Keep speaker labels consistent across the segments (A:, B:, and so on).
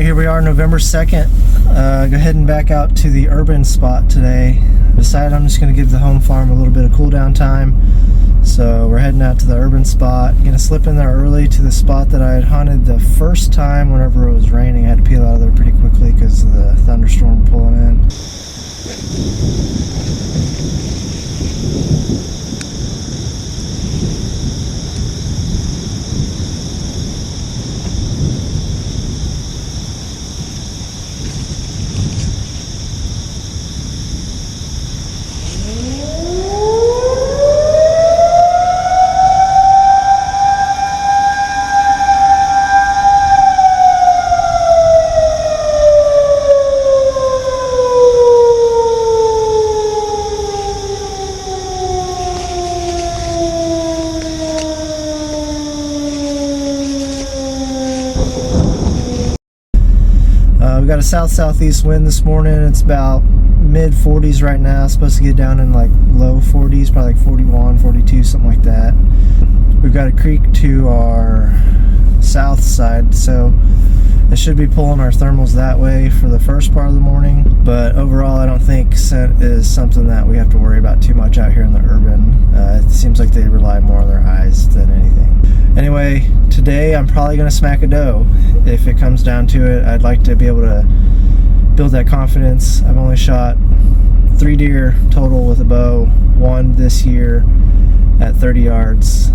A: here we are, November 2nd. Go heading back out to the urban spot today. Decided I'm just going to give the home farm a little bit of cool down time. So we're heading out to the urban spot. Going to slip in there early to the spot that I had hunted the first time whenever it was raining. I had to peel out of there pretty quickly because of the thunderstorm pulling in. We got a south-southeast wind this morning. It's about mid 40s right now. It's supposed to get down in like low 40s, probably like 41, 42, something like that. We've got a creek to our south side, so it should be pulling our thermals that way for the first part of the morning. But overall, I don't think scent is something that we have to worry about too much out here in the urban. It seems like they rely more on their eyes than anything. Anyway, today I'm probably going to smack a doe. If it comes down to it, I'd like to be able to build that confidence. I've only shot 3 deer total with a bow, 1 this year at 30 yards.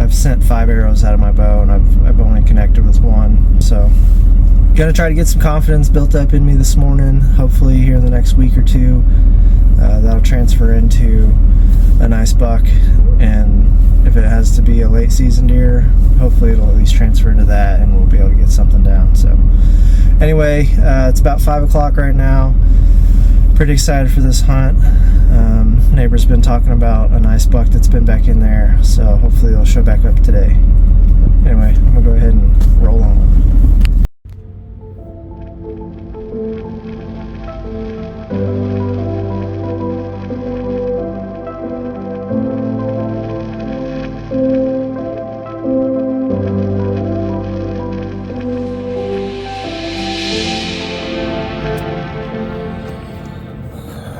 A: I've sent 5 arrows out of my bow, and I've only connected with 1. So gonna try to get some confidence built up in me this morning. Hopefully here in the next week or two, that'll transfer into a nice buck. And if it has to be a late season deer, hopefully it'll at least transfer into that and we'll be able to get something down. So anyway, it's about 5 o'clock right now. Pretty excited for this hunt. Neighbor's been talking about a nice buck that's been back in there, so hopefully it'll show back up today. Anyway, I'm gonna go ahead and roll on.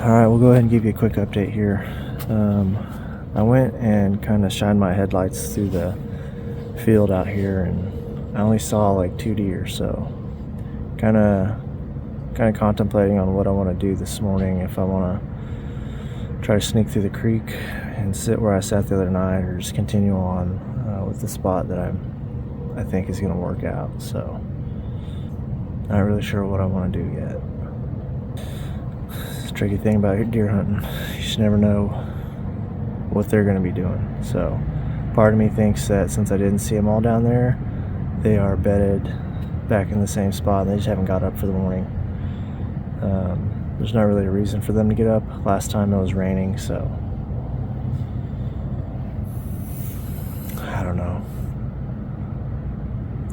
A: Alright, we'll go ahead and give you a quick update here. I went and kind of shined my headlights through the field out here, and I only saw like 2 deer, so kind of contemplating on what I want to do this morning. If I want to try to sneak through the creek and sit where I sat the other night, or just continue on with the spot that I think is going to work out. So not really sure what I want to do yet. Tricky thing about deer hunting, you just never know what they're going to be doing. So part of me thinks that since I didn't see them all down there, they are bedded back in the same spot and they just haven't got up for the morning. There's not really a reason for them to get up. Last time it was raining, so I don't know.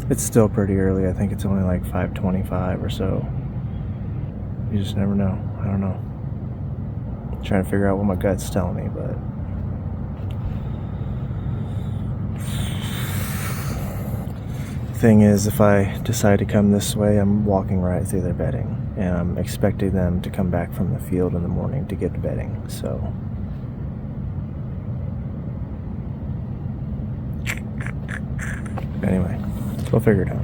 A: It's still pretty early. I think it's only like 5:25 or so. You just never know. I don't know. Trying to figure out what my gut's telling me, but thing is, if I decide to come this way, I'm walking right through their bedding, and I'm expecting them to come back from the field in the morning to get to bedding. So anyway, we'll figure it out.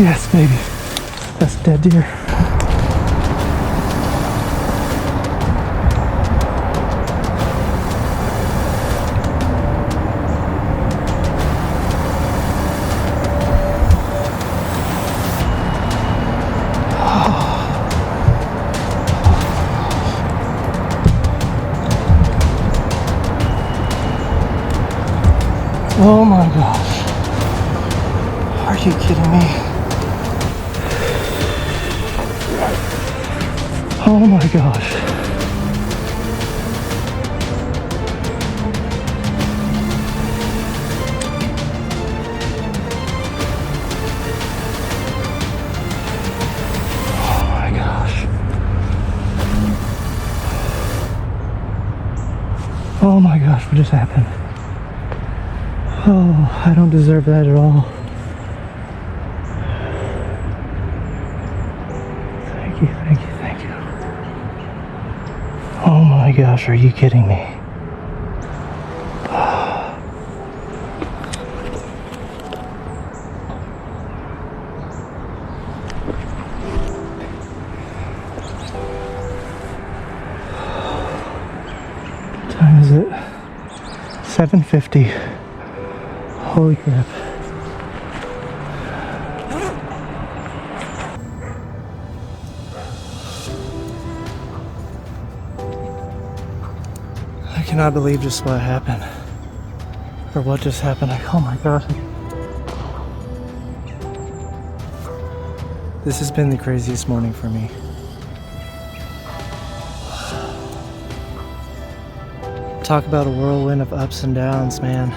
A: Yes, baby. That's dead deer. Oh my gosh. Are you kidding me? Oh my gosh. Oh my gosh. Oh my gosh, what just happened? Oh, I don't deserve that at all. Thank you, thank you, thank you. Oh my gosh, are you kidding me? What time is it? 7:50. Holy crap. I cannot believe just what happened. Or what just happened. Oh my gosh. This has been the craziest morning for me. Talk about a whirlwind of ups and downs, man.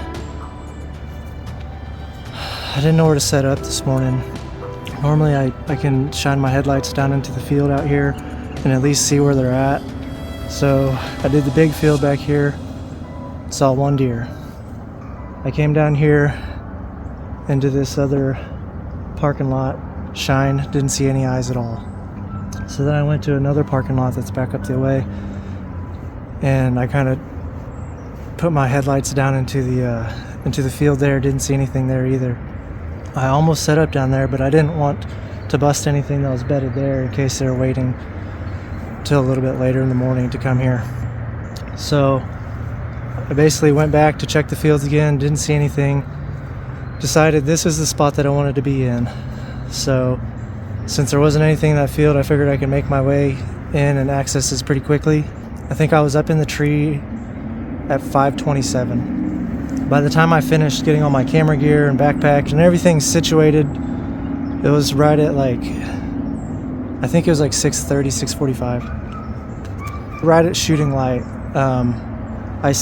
A: I didn't know where to set up this morning. Normally I can shine my headlights down into the field out here and at least see where they're at. So I did the big field back here, saw one deer. I came down here into this other parking lot, shine, didn't see any eyes at all. So then I went to another parking lot that's back up the way, and I kind of put my headlights down into the field there, didn't see anything there either. I almost set up down there, but I didn't want to bust anything that was bedded there in case they were waiting till a little bit later in the morning to come here. So I basically went back to check the fields again, didn't see anything, decided this is the spot that I wanted to be in. So since there wasn't anything in that field, I figured I could make my way in and access this pretty quickly. I think I was up in the tree at 5:27. By the time I finished getting all my camera gear and backpack and everything situated, it was right at I think it was 6:30, 6:45. Right at shooting light, I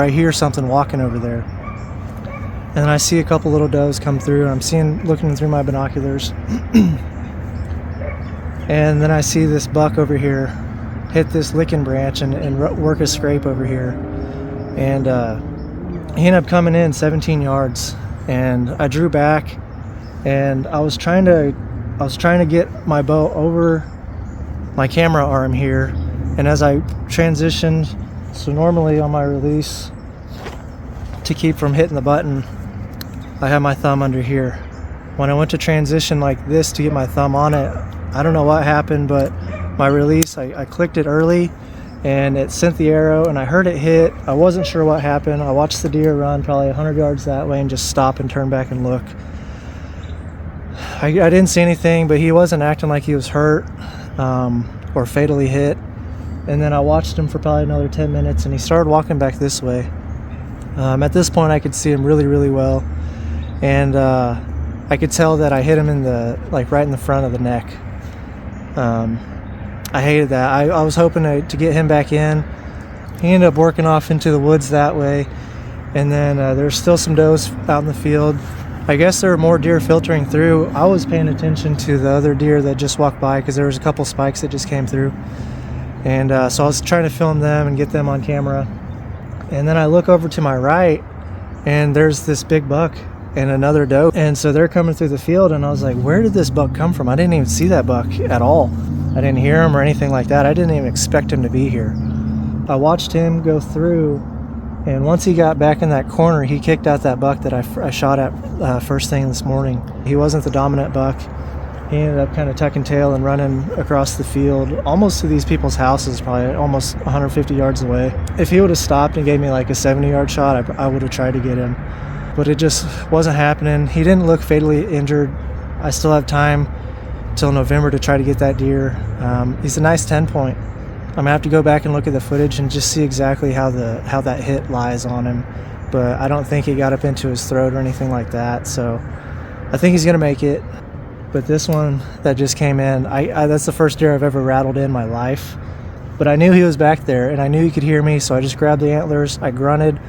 A: hear something walking over there. And then I see a couple little does come through, and I'm looking through my binoculars. And then I see this buck over here hit this licking branch and work a scrape over here. And he ended up coming in 17 yards, and I drew back, and I was trying to get my bow over my camera arm here, and as I transitioned, so normally on my release, to keep from hitting the button, I have my thumb under here. When I went to transition like this to get my thumb on it, I don't know what happened, but my release, I clicked it early, and it sent the arrow, and I heard it hit. I wasn't sure what happened. I watched the deer run probably 100 yards that way and just stop and turn back and look. I didn't see anything, but he wasn't acting like he was hurt or fatally hit. And then I watched him for probably another 10 minutes, and he started walking back this way. At this point, I could see him really, really well, and I could tell that I hit him in the right in the front of the neck. I hated that. I was hoping to get him back in. He ended up working off into the woods that way, and then there's still some does out in the field. I guess there were more deer filtering through. I was paying attention to the other deer that just walked by because there was a couple spikes that just came through, and so I was trying to film them and get them on camera. And then I look over to my right, and there's this big buck and another doe, and so they're coming through the field, and I was like, where did this buck come from? I didn't even see that buck at all. I didn't hear him or anything like that. I didn't even expect him to be here. I watched him go through And once he got back in that corner, he kicked out that buck that I shot at first thing this morning. He wasn't the dominant buck. He ended up kind of tucking tail and running across the field, almost to these people's houses, probably almost 150 yards away. If he would have stopped and gave me like a 70-yard shot, I would have tried to get him. But it just wasn't happening. He didn't look fatally injured. I still have time till November to try to get that deer. He's a nice 10-point. I'm gonna have to go back and look at the footage and just see exactly how that hit lies on him. But I don't think it got up into his throat or anything like that. So I think he's gonna make it. But this one that just came in, that's the first deer I've ever rattled in my life. But I knew he was back there and I knew he could hear me, so I just grabbed the antlers, I grunted,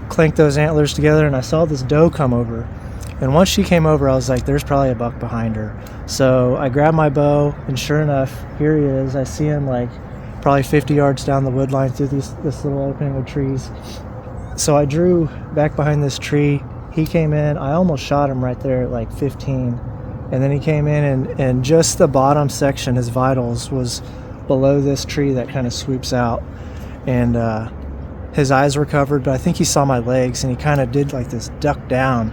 A: clanked those antlers together, and I saw this doe come over. And once she came over, I was like, there's probably a buck behind her. So I grabbed my bow, and sure enough, here he is. I see him like probably 50 yards down the wood line through this little opening of trees. So I drew back behind this tree. He came in. I almost shot him right there at like 15. And then he came in, and just the bottom section, his vitals, was below this tree that kind of swoops out. And his eyes were covered, but I think he saw my legs, and he kind of did like this duck down.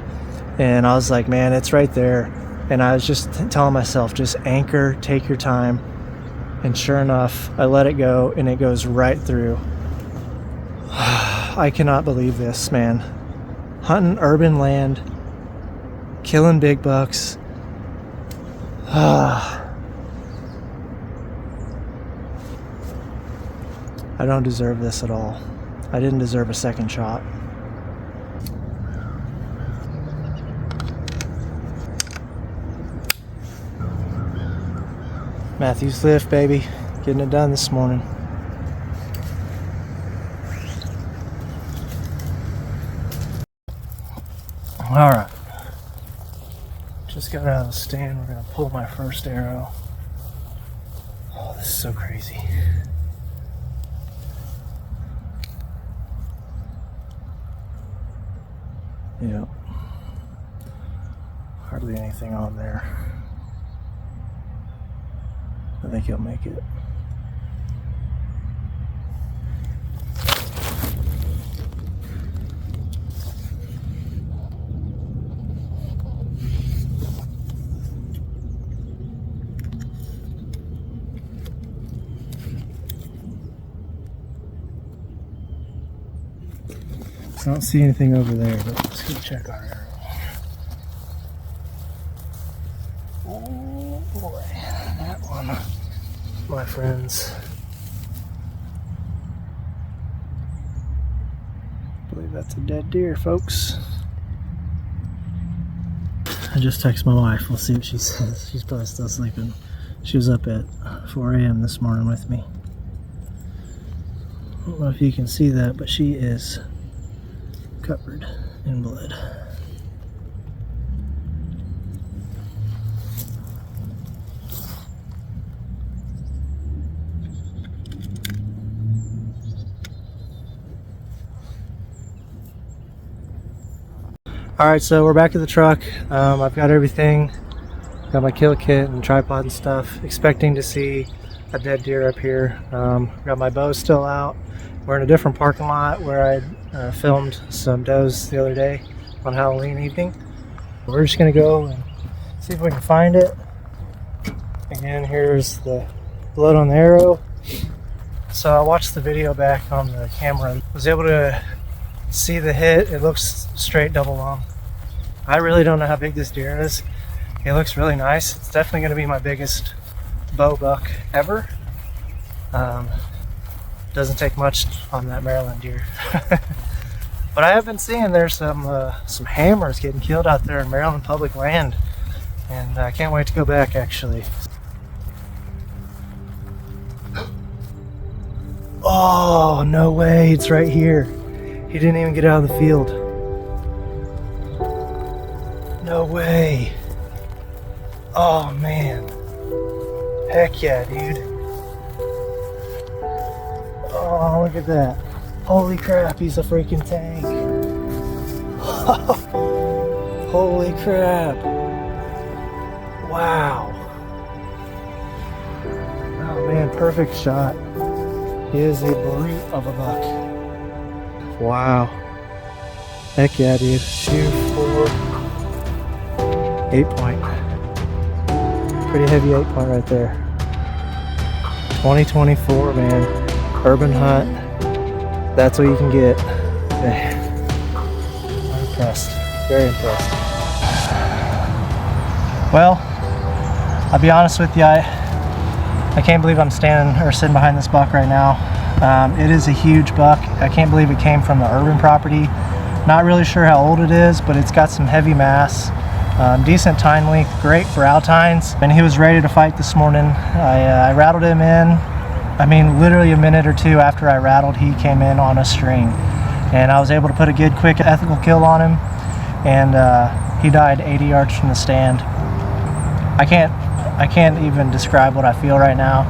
A: And I was like, man, it's right there. And I was just telling myself, just anchor, take your time. And sure enough, I let it go, and it goes right through. I cannot believe this, man. Hunting urban land, killing big bucks. I don't deserve this at all. I didn't deserve a second shot. Matthew's lift, baby. Getting it done this morning. Alright. Just got out of the stand. We're going to pull my first arrow. Oh, this is so crazy. Yep. Hardly anything on there. I think he'll make it. I don't see anything over there, but let's go check our arrow. Oh boy, that one, my friends. I believe that's a dead deer, folks. I just texted my wife. We'll see what she says. She's probably still sleeping. She was up at 4 a.m. this morning with me. I don't know if you can see that, but she is covered in blood. Alright, so we're back at the truck. I've got everything. Got my kill kit and tripod and stuff. Expecting to see a dead deer up here. Got my bow still out. We're in a different parking lot where I filmed some does the other day on Halloween evening. We're just going to go and see if we can find it. Again, here's the blood on the arrow. So I watched the video back on the camera and was able to see the hit. It looks straight double long. I really don't know how big this deer is. It looks really nice. It's definitely going to be my biggest bow buck ever. Doesn't take much on that Maryland deer. But I have been seeing there's some hammers getting killed out there in Maryland public land, and I can't wait to go back actually. Oh, no way, it's right here. He didn't even get out of the field. No way. Oh man. Heck yeah, dude. Oh, look at that. Holy crap, he's a freaking tank. Holy crap. Wow. Oh man, perfect shot. He is a brute of a buck. Wow. Heck yeah, dude. 2, 4, 8-point. Pretty heavy 8-point right there. 2024, man. Urban hunt. That's what you can get. I'm impressed. Very impressed. Well, I'll be honest with you, I can't believe I'm standing or sitting behind this buck right now. It is a huge buck. I can't believe it came from the urban property. Not really sure how old it is, but it's got some heavy mass. Decent tine length, great brow tines. And he was ready to fight this morning. I rattled him in. I mean, literally a minute or two after I rattled, he came in on a string. And I was able to put a good, quick, ethical kill on him. And he died 80 yards from the stand. I can't even describe what I feel right now.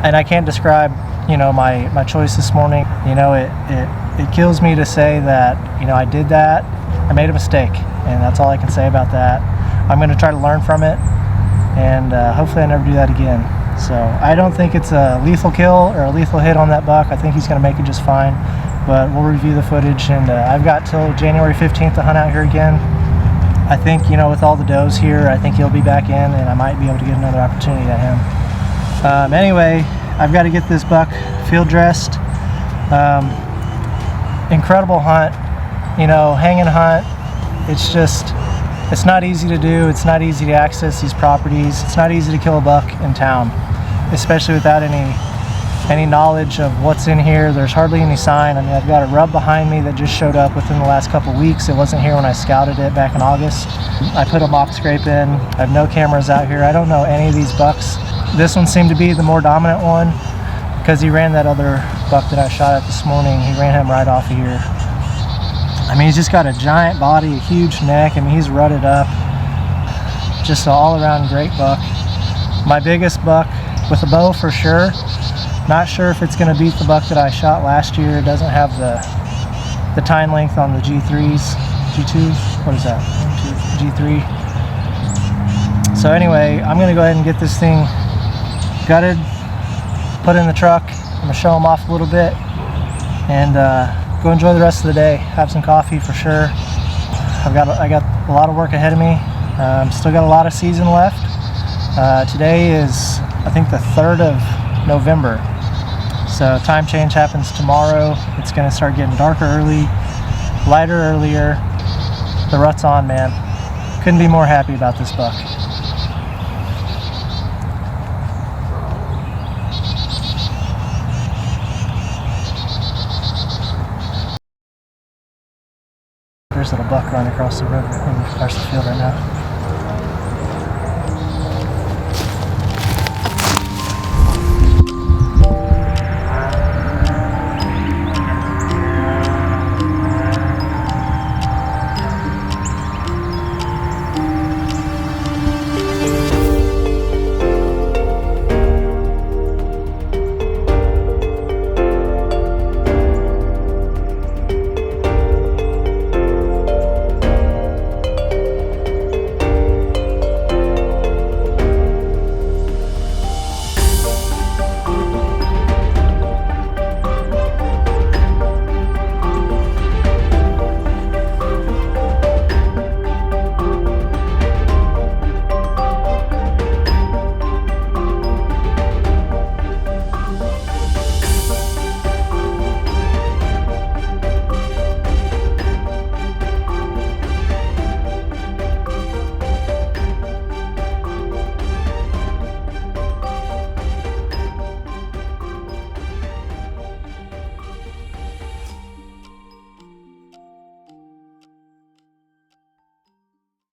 A: And I can't describe, you know, my choice this morning. You know, it kills me to say that, you know, I did that. I made a mistake, and that's all I can say about that. I'm going to try to learn from it, and hopefully I never do that again. So I don't think it's a lethal kill or a lethal hit on that buck. I think he's going to make it just fine, but we'll review the footage, and I've got till January 15th to hunt out here again. I think, you know, with all the does here, I think he'll be back in, and I might be able to get another opportunity at him. Anyway, I've got to get this buck field dressed. Incredible hunt, you know, hanging hunt. It's not easy to do. It's not easy to access these properties. It's not easy to kill a buck in town, especially without any knowledge of what's in here. There's hardly any sign. I mean, I've got a rub behind me that just showed up within the last couple weeks. It wasn't here when I scouted it back in August. I put a mock scrape in. I have no cameras out here. I don't know any of these bucks. This one seemed to be the more dominant one because he ran that other buck that I shot at this morning. He ran him right off of here. I mean, he's just got a giant body, a huge neck. I mean, he's rutted up. Just an all-around great buck. My biggest buck with a bow for sure. Not sure if it's going to beat the buck that I shot last year. It doesn't have the tine length on the G3s. G2s? What is that? G3. So anyway, I'm going to go ahead and get this thing gutted, put in the truck. I'm going to show them off a little bit, and go enjoy the rest of the day. Have some coffee for sure. I got a lot of work ahead of me. Still got a lot of season left. Today is, I think, the 3rd of November. So time change happens tomorrow. It's going to start getting darker early, lighter earlier. The rut's on, man. Couldn't be more happy about this buck. There's a little buck running across the road, across the field right now.